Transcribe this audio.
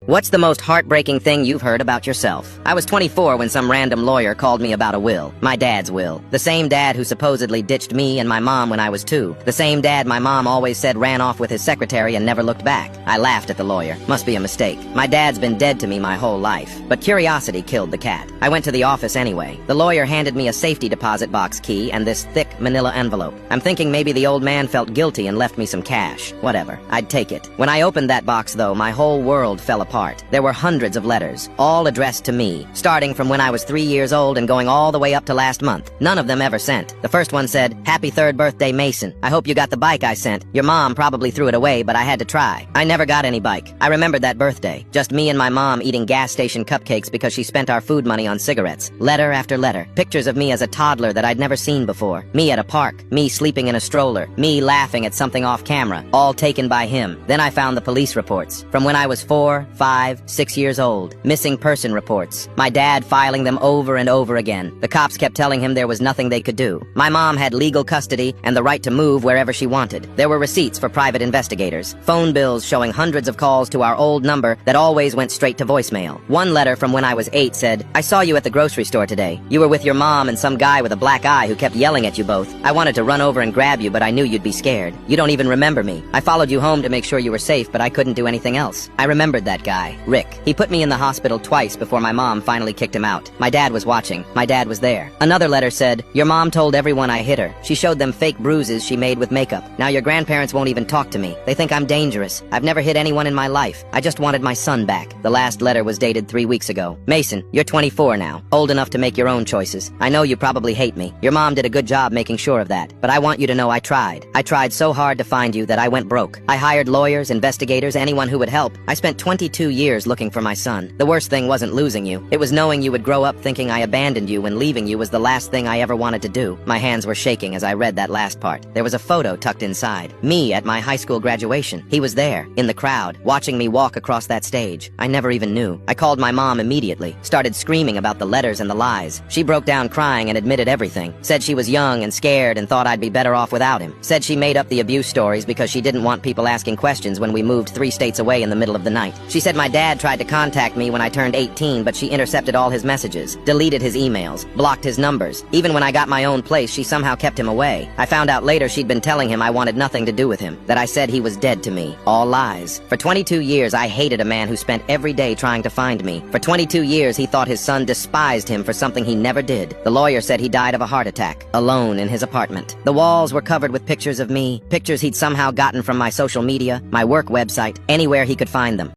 What's the most heartbreaking thing you've heard about yourself? I was 24 when some random lawyer called me about a will. My dad's will. The same dad who supposedly ditched me and my mom when I was 2. The same dad my mom always said ran off with his secretary and never looked back. I laughed at the lawyer. Must be a mistake. My dad's been dead to me my whole life. But curiosity killed the cat. I went to the office anyway. The lawyer handed me a safety deposit box key and this thick manila envelope. I'm thinking maybe the old man felt guilty and left me some cash. Whatever. I'd take it. When I opened that box though, my whole world fell apart. There were hundreds of letters, all addressed to me, starting from when I was 3 years old and going all the way up to last month. None of them ever sent. The first one said, "Happy 3rd birthday, Mason. I hope you got the bike I sent. Your mom probably threw it away, but I had to try." I never got any bike. I remembered that birthday. Just me and my mom eating gas station cupcakes because she spent our food money on cigarettes. Letter after letter. Pictures of me as a toddler that I'd never seen before. Me at a park. Me sleeping in a stroller. Me laughing at something off camera. All taken by him. Then I found the police reports. From when I was 4, 5, 6 years old. Missing person reports. My dad filing them over and over again. The cops kept telling him there was nothing they could do. My mom had legal custody and the right to move wherever she wanted. There were receipts for private investigators. Phone bills showing hundreds of calls to our old number that always went straight to voicemail. One letter from when I was 8 said, "I saw you at the grocery store today. You were with your mom and some guy with a black eye who kept yelling at you both. I wanted to run over and grab you, but I knew you'd be scared. You don't even remember me. I followed you home to make sure you were safe, but I couldn't do anything else." I remembered that guy, Rick. He put me in the hospital twice before my mom finally kicked him out. My dad was watching. My dad was there. Another letter said, "Your mom told everyone I hit her. She showed them fake bruises she made with makeup. Now your grandparents won't even talk to me. They think I'm dangerous. I've never hit anyone in my life. I just wanted my son back." The last letter was dated 3 weeks ago. "Mason, you're 24 now. Old enough to make your own choices. I know you probably hate me. Your mom did a good job making sure of that. But I want you to know I tried. I tried so hard to find you that I went broke. I hired lawyers, investigators, anyone who would help. I spent 22 years looking for my son. The worst thing wasn't losing you. It was knowing you would grow up thinking I abandoned you when leaving you was the last thing I ever wanted to do." My hands were shaking as I read that last part. There was a photo tucked inside. Me at my high school graduation. He was there, in the crowd, watching me walk across that stage. I never even knew. I called my mom immediately, started screaming about the letters and the lies. She broke down crying and admitted everything. Said she was young and scared and thought I'd be better off without him. Said she made up the abuse stories because she didn't want people asking questions when we moved 3 states away in the middle of the night. She said my dad tried to contact me when I turned 18, but she intercepted all his messages, deleted his emails, blocked his numbers. Even when I got my own place, she somehow kept him away. I found out later she'd been telling him I wanted nothing to do with him, that I said he was dead to me. All lies. For 22 years, I hated a man who spent every day trying to find me. For 22 years, he thought his son despised him for something he never did. The lawyer said he died of a heart attack, alone in his apartment. The walls were covered with pictures of me, pictures he'd somehow gotten from my social media, my work website, anywhere he could find them.